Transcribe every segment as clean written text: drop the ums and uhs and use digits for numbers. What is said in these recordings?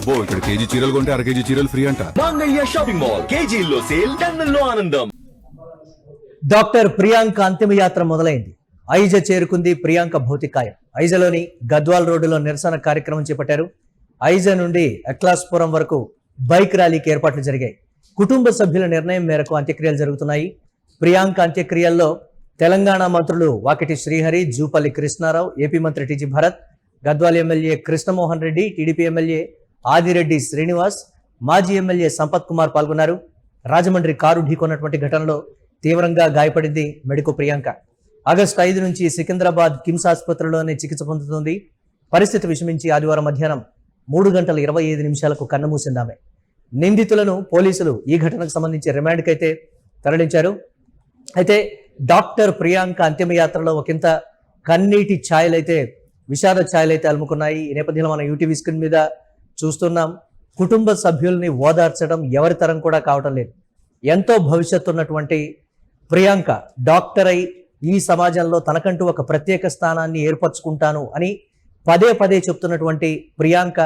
అబ్బో ఇక్కడ కేజీ చీరలు కొంటే అర కేజీ చీరలు ఫ్రీ అంట. మంగళ్య షాపింగ్ మాల్, కేజీల్లో సేల్, టన్నుల్లో ఆనందం. డాక్టర్ ప్రియాంక అంతిమయాత్ర మొదలైంది. ఐజ చేరుకుంది ప్రియాంక భౌతికాయం. ఐజలోని గద్వాల్ రోడ్డులో నిరసన కార్యక్రమం చేపట్టారు. ఐజ నుండి అక్లాస్పురం వరకు బైక్ ర్యాలీకి ఏర్పాట్లు జరిగాయి. కుటుంబ సభ్యుల నిర్ణయం మేరకు అంత్యక్రియలు జరుగుతున్నాయి. ప్రియాంక అంత్యక్రియల్లో తెలంగాణ మంత్రులు వాకిటి శ్రీహరి, జూపల్లి కృష్ణారావు, ఏపీ మంత్రి TG Bharat, Gadwal MLA Krishnamohan Reddy, TDP MLA Adireddy Srinivas, మాజీ ఎమ్మెల్యే సంపత్ కుమార్ పాల్గొన్నారు. రాజమండ్రి కారు ఢీకొన్నటువంటి ఘటనలో తీవ్రంగా గాయపడింది మెడికో ప్రియాంక. ఆగస్టు 5 నుంచి సికింద్రాబాద్ కిమ్స్ ఆసుపత్రిలోనే చికిత్స పొందుతుంది. పరిస్థితి విషమించి ఆదివారం మధ్యాహ్నం 3:25 కన్నుమూసిందామె. నిందితులను పోలీసులు ఈ ఘటనకు సంబంధించి రిమాండ్కి అయితే తరలించారు. అయితే డాక్టర్ ప్రియాంక అంతిమయాత్రలో ఒకంత కన్నీటి ఛాయలైతే, విషాద ఛాయలైతే అలుముకున్నాయి. ఈ నేపథ్యంలో మనం యూటీవీ స్క్రీన్ మీద చూస్తున్నాం. కుటుంబ సభ్యుల్ని ఓదార్చడం ఎవరి తరం కూడా కావటం లేదు. ఎంతో భవిష్యత్తు ఉన్నటువంటి ప్రియాంక డాక్టర్ అయి ఈ సమాజంలో తనకంటూ ఒక ప్రత్యేక స్థానాన్ని ఏర్పరచుకుంటాను అని పదే పదే చెప్తున్నటువంటి ప్రియాంక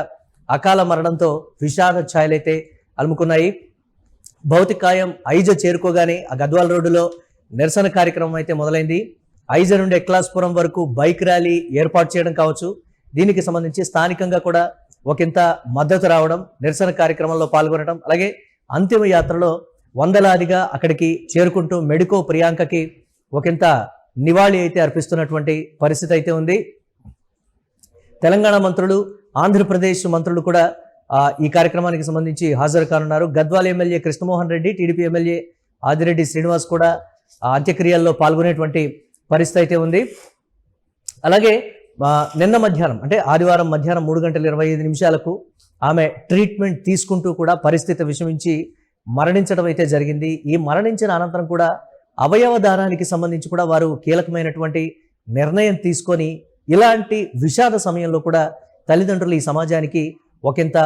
అకాల మరణంతో విషాద ఛాయలైతే అలుముకున్నాయి. భౌతికాయం ఐజ చేరుకోగానే ఆ గద్వాల్ రోడ్డులో నిరసన కార్యక్రమం అయితే మొదలైంది. ఐజ నుండి ఎక్లాస్పురం వరకు బైక్ ర్యాలీ ఏర్పాటు చేయడం కావచ్చు, దీనికి సంబంధించి స్థానికంగా కూడా ఒకంత మద్దతు రావడం, నిరసన కార్యక్రమంలో పాల్గొనడం, అలాగే అంతిమ యాత్రలో వందలాదిగా అక్కడికి చేరుకుంటూ మెడికో ప్రియాంకకి ఒకంత నివాళి అయితే అర్పిస్తున్నటువంటి పరిస్థితి అయితే ఉంది. తెలంగాణ మంత్రులు, ఆంధ్రప్రదేశ్ మంత్రులు కూడా ఈ కార్యక్రమానికి సంబంధించి హాజరు కానున్నారు. Gadwal MLA Krishnamohan Reddy, TDP MLA Adireddy Srinivas కూడా అంత్యక్రియల్లో పాల్గొనేటువంటి పరిస్థితి అయితే ఉంది. అలాగే నిన్న మధ్యాహ్నం అంటే ఆదివారం మధ్యాహ్నం 3:25 ఆమె ట్రీట్మెంట్ తీసుకుంటూ కూడా పరిస్థితి విషమించి మరణించడం అయితే జరిగింది. ఈ మరణించిన అనంతరం కూడా అవయవ దానానికి సంబంధించి కూడా వారు కీలకమైనటువంటి నిర్ణయం తీసుకొని ఇలాంటి విషాద సమయంలో కూడా తల్లిదండ్రులు ఈ సమాజానికి ఒకంత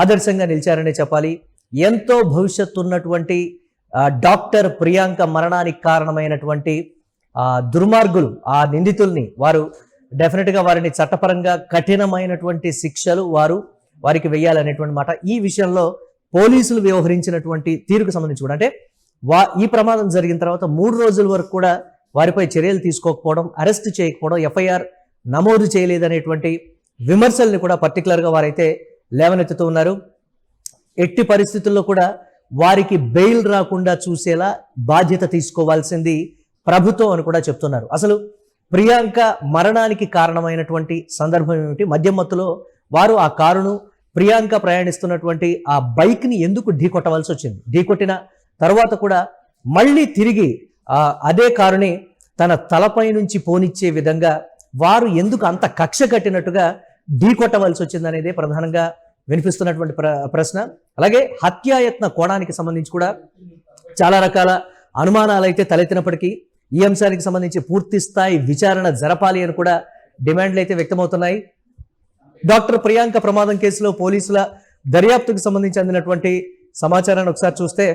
ఆదర్శంగా నిలిచారనే చెప్పాలి. ఎంతో భవిష్యత్తు ఉన్నటువంటి డాక్టర్ ప్రియాంక మరణానికి కారణమైనటువంటి దుర్మార్గులు, ఆ నిందితుల్ని వారు డెఫినెట్గా వారిని చట్టపరంగా కఠినమైనటువంటి శిక్షలు వారికి వెయ్యాలనేటువంటి మాట. ఈ విషయంలో పోలీసులు వ్యవహరించినటువంటి తీరుకు సంబంధించి కూడా అంటే ఈ ప్రమాదం జరిగిన తర్వాత 3 రోజుల వరకు కూడా వారిపై చర్యలు తీసుకోకపోవడం, అరెస్ట్ చేయకపోవడం, ఎఫ్ఐఆర్ నమోదు చేయలేదనేటువంటి విమర్శల్ని కూడా పర్టికులర్గా వారైతే లేవనెత్తుతూ ఉన్నారు. ఎట్టి పరిస్థితుల్లో కూడా వారికి బెయిల్ రాకుండా చూసేలా బాధ్యత తీసుకోవాల్సింది ప్రభుత్వం అని కూడా చెప్తున్నారు. అసలు ప్రియాంక మరణానికి కారణమైనటువంటి సందర్భం ఏమిటి? మద్యం మత్తులో వారు ఆ కారును, ప్రియాంక ప్రయాణిస్తున్నటువంటి ఆ బైక్ని ఎందుకు ఢీకొట్టవలసి వచ్చింది? ఢీకొట్టిన తర్వాత కూడా మళ్ళీ తిరిగి అదే కారుని తన తలపై నుంచి పోనిచ్చే విధంగా వారు ఎందుకు అంత కక్ష కట్టినట్టుగా ఢీకొట్టవలసి వచ్చింది అనేది ప్రధానంగా వినిపిస్తున్నటువంటి ప్రశ్న. అలాగే హత్యాయత్న కోణానికి సంబంధించి కూడా చాలా రకాల అనుమానాలు అయితే తలెత్తినప్పటికీ ఈ అంశానికి సంబంధించి పూర్తి స్థాయి విచారణ జరపాలి అని కూడా డిమాండ్లు అయితే వ్యక్తమవుతున్నాయి. డాక్టర్ ప్రియాంక ప్రమాదం కేసులో పోలీసుల దర్యాప్తుకు సంబంధించి అందినటువంటి సమాచారాన్ని ఒకసారి చూస్తే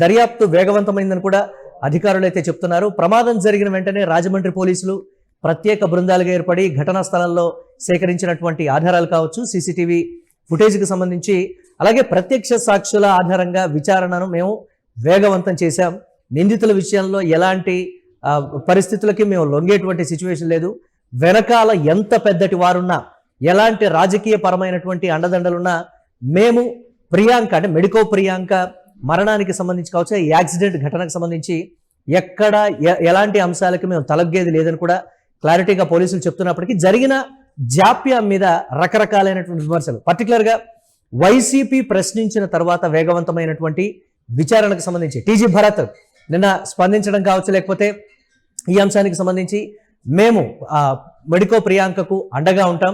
దర్యాప్తు వేగవంతమైందని కూడా అధికారులు అయితే చెప్తున్నారు. ప్రమాదం జరిగిన వెంటనే రాజమండ్రి పోలీసులు ప్రత్యేక బృందాలుగా ఏర్పడి ఘటనా స్థలంలో సేకరించినటువంటి ఆధారాలు కావచ్చు, సీసీటీవీ ఫుటేజ్కి సంబంధించి, అలాగే ప్రత్యక్ష సాక్షుల ఆధారంగా విచారణను మేము వేగవంతం చేశాం. నిందితుల విషయంలో ఎలాంటి పరిస్థితులకి మేము లొంగేటువంటి సిచ్యువేషన్ లేదు. వెనకాల ఎంత పెద్దటి వారున్నా, ఎలాంటి రాజకీయ పరమైనటువంటి అండదండలున్నా మేము ప్రియాంక అంటే మెడికో ప్రియాంక మరణానికి సంబంధించి కావచ్చు, ఈ యాక్సిడెంట్ ఘటనకు సంబంధించి ఎక్కడ ఎలాంటి అంశాలకి మేము తలగ్గేది లేదని కూడా క్లారిటీగా పోలీసులు చెప్తున్నప్పటికీ జరిగిన జాప్యం మీద రకరకాలైనటువంటి విమర్శలు, పర్టికులర్గా వైసీపీ ప్రశ్నించిన తర్వాత వేగవంతమైనటువంటి విచారణకు సంబంధించి టీజీ భరత్ నిన్న స్పందించడం కావచ్చు, లేకపోతే ఈ అంశానికి సంబంధించి మేము మెడికో ప్రియాంకకు అండగా ఉంటాం,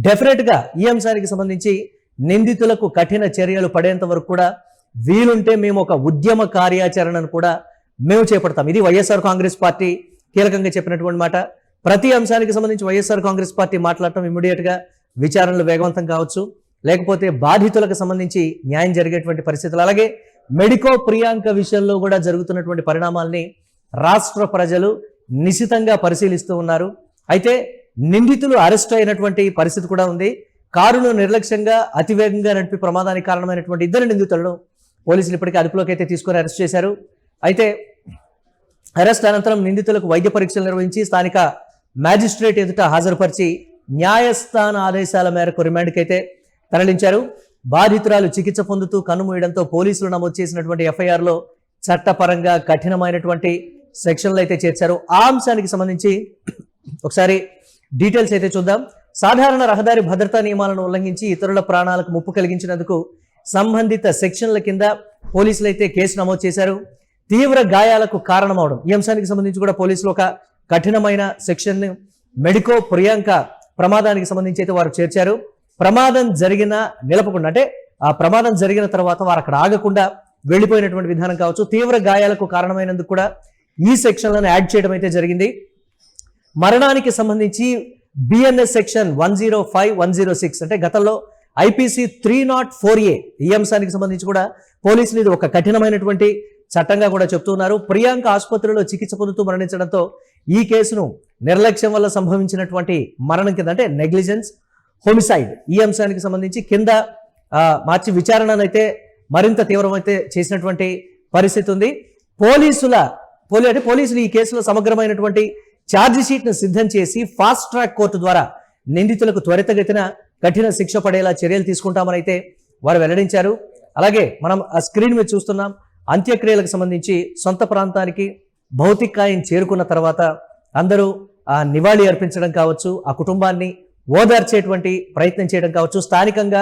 డెఫినెట్గా ఈ అంశానికి సంబంధించి నిందితులకు కఠిన చర్యలు పడేంత వరకు కూడా వీలుంటే మేము ఒక ఉద్యమ కార్యాచరణను కూడా మేము చేపడతాం. ఇది వైఎస్ఆర్ కాంగ్రెస్ పార్టీ కీలకంగా చెప్పినటువంటి మాట. ప్రతి అంశానికి సంబంధించి వైఎస్ఆర్ కాంగ్రెస్ పార్టీ మాట్లాడటం, ఇమ్మీడియట్గా విచారణలు వేగవంతం కావచ్చు, లేకపోతే బాధితులకు సంబంధించి న్యాయం జరిగేటువంటి పరిస్థితులు, అలాగే మెడికో ప్రియాంక విషయంలో కూడా జరుగుతున్నటువంటి పరిణామాల్ని రాష్ట్ర ప్రజలు నిశితంగా పరిశీలిస్తూ ఉన్నారు. అయితే నిందితులు అరెస్ట్ అయినటువంటి పరిస్థితి కూడా ఉంది. కారును నిర్లక్ష్యంగా అతివేగంగా నడిపి ప్రమాదానికి కారణమైనటువంటి ఇద్దరు నిందితులను పోలీసులు ఇప్పటికే అదుపులోకి అయితే తీసుకొని అరెస్ట్ చేశారు. అయితే అరెస్ట్ అనంతరం నిందితులకు వైద్య పరీక్షలు నిర్వహించి స్థానిక మ్యాజిస్ట్రేట్ ఎదుట హాజరుపరిచి న్యాయస్థాన ఆదేశాల మేరకు రిమాండ్కి అయితే తరలించారు. బాధితురాలు చికిత్స పొందుతూ కన్నుమూయడంతో పోలీసులు నమోదు చేసినటువంటి ఎఫ్ఐఆర్లో చట్టపరంగా కఠినమైనటువంటి సెక్షన్లు అయితే చేర్చారు. ఆ అంశానికి సంబంధించి ఒకసారి డీటెయిల్స్ అయితే చూద్దాం. సాధారణ రహదారి భద్రతా నియమాలను ఉల్లంఘించి ఇతరుల ప్రాణాలకు ముప్పు కలిగించినందుకు సంబంధిత సెక్షన్ల కింద పోలీసులు అయితే కేసు నమోదు చేశారు. తీవ్ర గాయాలకు కారణమవడం, ఈ అంశానికి సంబంధించి కూడా పోలీసులు ఒక కఠినమైన సెక్షన్ మెడికో ప్రియాంక ప్రమాదానికి సంబంధించి అయితే వారు చేర్చారు. ప్రమాదం జరిగిన నిలపకుండా, అంటే ఆ ప్రమాదం జరిగిన తర్వాత వారు అక్కడ ఆగకుండా వెళ్ళిపోయినటువంటి విధానం కావచ్చు, తీవ్ర గాయాలకు కారణమైనందుకు కూడా ఈ సెక్షన్లను యాడ్ చేయడం అయితే జరిగింది. మరణానికి సంబంధించి బిఎన్ఎస్ సెక్షన్ 105, 106 అంటే గతంలో ఐపీసీ 304A ఈ అంశానికి సంబంధించి కూడా పోలీసులు ఇది ఒక కఠినమైనటువంటి చట్టంగా కూడా చెప్తున్నారు. ప్రియాంక ఆసుపత్రిలో చికిత్స పొందుతూ మరణించడంతో ఈ కేసును నిర్లక్ష్యం వల్ల సంభవించినటువంటి మరణం కింద, అంటే నెగ్లిజెన్స్ హోమిసైడ్ ఈ అంశానికి సంబంధించి కింద మార్చి విచారణను అయితే మరింత తీవ్రమైతే చేసినటువంటి పరిస్థితి ఉంది. పోలీసులు ఈ కేసులో సమగ్రమైనటువంటి ఛార్జ్ షీట్ ను సిద్ధం చేసి ఫాస్ట్ ట్రాక్ కోర్టు ద్వారా నిందితులకు త్వరితగతిన కఠిన శిక్ష పడేలా చర్యలు తీసుకుంటామని అయితే వారు వెల్లడించారు. అలాగే మనం ఆ స్క్రీన్ మీద చూస్తున్నాం, అంత్యక్రియలకు సంబంధించి సొంత ప్రాంతానికి భౌతికాయం చేరుకున్న తర్వాత అందరూ ఆ నివాళి అర్పించడం కావచ్చు, ఆ కుటుంబాన్ని ఓదార్చేటువంటి ప్రయత్నం చేయడం కావచ్చు, స్థానికంగా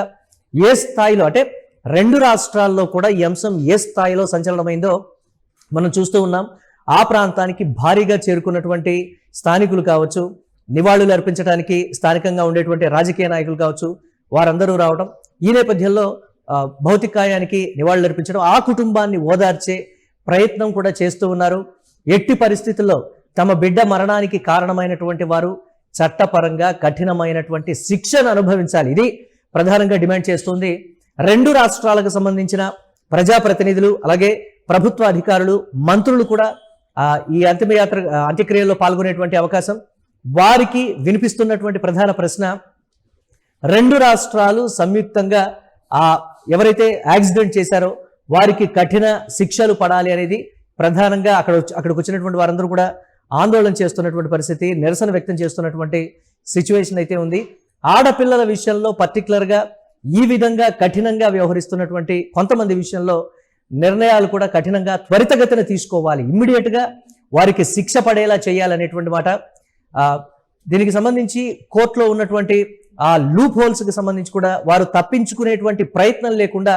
ఏ స్థాయిలో, అంటే 2 రాష్ట్రాల్లో కూడా ఈ అంశం ఏ స్థాయిలో సంచలనమైందో మనం చూస్తూ ఉన్నాం. ఆ ప్రాంతానికి భారీగా చేరుకున్నటువంటి స్థానికులు కావచ్చు, నివాళులు అర్పించడానికి స్థానికంగా ఉండేటువంటి రాజకీయ నాయకులు కావచ్చు, వారందరూ రావడం, ఈ నేపథ్యంలో భౌతికాయానికి నివాళులు అర్పించడం, ఆ కుటుంబాన్ని ఓదార్చే ప్రయత్నం కూడా చేస్తూ ఉన్నారు. ఎట్టి పరిస్థితుల్లో తమ బిడ్డ మరణానికి కారణమైనటువంటి వారు చట్టపరంగా కఠినమైనటువంటి శిక్షను అనుభవించాలి, ఇది ప్రధానంగా డిమాండ్ చేస్తుంది. 2 రాష్ట్రాలకు సంబంధించిన ప్రజాప్రతినిధులు, అలాగే ప్రభుత్వ అధికారులు, మంత్రులు కూడా ఈ అంత్యక్రియల్లో పాల్గొనేటువంటి అవకాశం. వారికి వినిపిస్తున్నటువంటి ప్రధాన ప్రశ్న, 2 రాష్ట్రాలు సంయుక్తంగా ఎవరైతే యాక్సిడెంట్ చేశారో వారికి కఠిన శిక్షలు పడాలి అనేది ప్రధానంగా అక్కడికి వచ్చినటువంటి వారందరూ కూడా ఆందోళన చేస్తున్నటువంటి పరిస్థితి, నిరసన వ్యక్తం చేస్తున్నటువంటి సిచ్యువేషన్ అయితే ఉంది. ఆడపిల్లల విషయంలో పర్టికులర్గా ఈ విధంగా కఠినంగా వ్యవహరిస్తున్నటువంటి కొంతమంది విషయంలో నిర్ణయాలు కూడా కఠినంగా త్వరితగతిన తీసుకోవాలి, ఇమ్మీడియట్గా వారికి శిక్ష పడేలా చేయాలనేటువంటి మాట. దీనికి సంబంధించి కోర్టులో ఉన్నటువంటి ఆ లూప్ హోల్స్కి సంబంధించి కూడా వారు తప్పించుకునేటువంటి ప్రయత్నం లేకుండా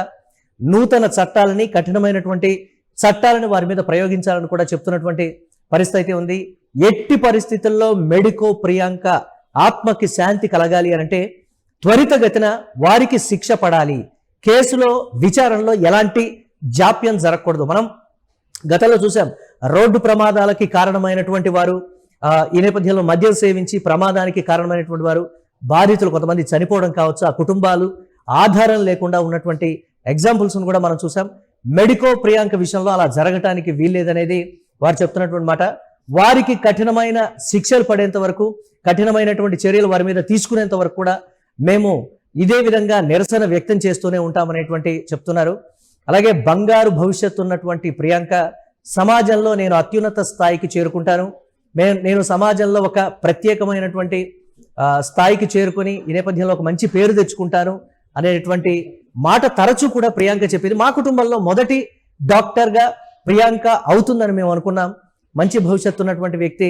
నూతన చట్టాలని, కఠినమైనటువంటి చట్టాలను వారి మీద ప్రయోగించాలని కూడా చెప్తున్నటువంటి పరిస్థితి ఉంది. ఎట్టి పరిస్థితుల్లో మెడికో ప్రియాంక ఆత్మకి శాంతి కలగాలి అంటే త్వరితగతిన వారికి శిక్ష పడాలి, కేసులో విచారణలో ఎలాంటి జాప్యం జరగకూడదు. మనం గతంలో చూసాం, రోడ్డు ప్రమాదాలకి కారణమైనటువంటి వారు, ఈ నేపథ్యంలో మద్యం సేవించి ప్రమాదానికి కారణమైనటువంటి వారు, బాధితులు కొంతమంది చనిపోవడం కావచ్చు, ఆ కుటుంబాలు ఆధారం లేకుండా ఉన్నటువంటి ఎగ్జాంపుల్స్ కూడా మనం చూసాం. మెడికో ప్రియాంక విషయంలో అలా జరగటానికి వీల్లేదనేది వారు చెప్తున్నటువంటి మాట. వారికి కఠినమైన శిక్షలు పడేంత వరకు, కఠినమైనటువంటి చర్యలు వారి మీద తీసుకునేంత వరకు కూడా మేము ఇదే విధంగా నిరసన వ్యక్తం చేస్తూనే ఉంటామనేటువంటి చెప్తున్నారు. అలాగే బంగారు భవిష్యత్తు ఉన్నటువంటి ప్రియాంక సమాజంలో నేను అత్యున్నత స్థాయికి చేరుకుంటాను, నేను సమాజంలో ఒక ప్రత్యేకమైనటువంటి స్థాయికి చేరుకొని ఈ నేపథ్యంలో ఒక మంచి పేరు తెచ్చుకుంటాను అనేటువంటి మాట తరచూ కూడా ప్రియాంక చెప్పింది. మా కుటుంబంలో మొదటి డాక్టర్గా ప్రియాంక అవుతుందని మేము అనుకున్నాం. మంచి భవిష్యత్తు ఉన్నటువంటి వ్యక్తి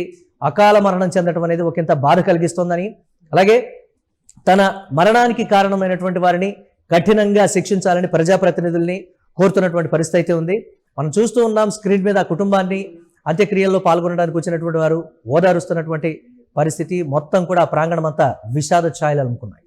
అకాల మరణం చెందడం అనేది ఒకంత బాధ కలిగిస్తోందని, అలాగే తన మరణానికి కారణమైనటువంటి వారిని కఠినంగా శిక్షించాలని ప్రజాప్రతినిధుల్ని కోరుతున్నటువంటి పరిస్థితి అయితే ఉంది. మనం చూస్తూ ఉన్నాం స్క్రీన్ మీద ఆ కుటుంబాన్ని అంత్యక్రియల్లో పాల్గొనడానికి వచ్చినటువంటి వారు ఓదారుస్తున్నటువంటి పరిస్థితి. మొత్తం కూడా ప్రాంగణం అంతా విషాద ఛాయలు అనుకున్నాయి.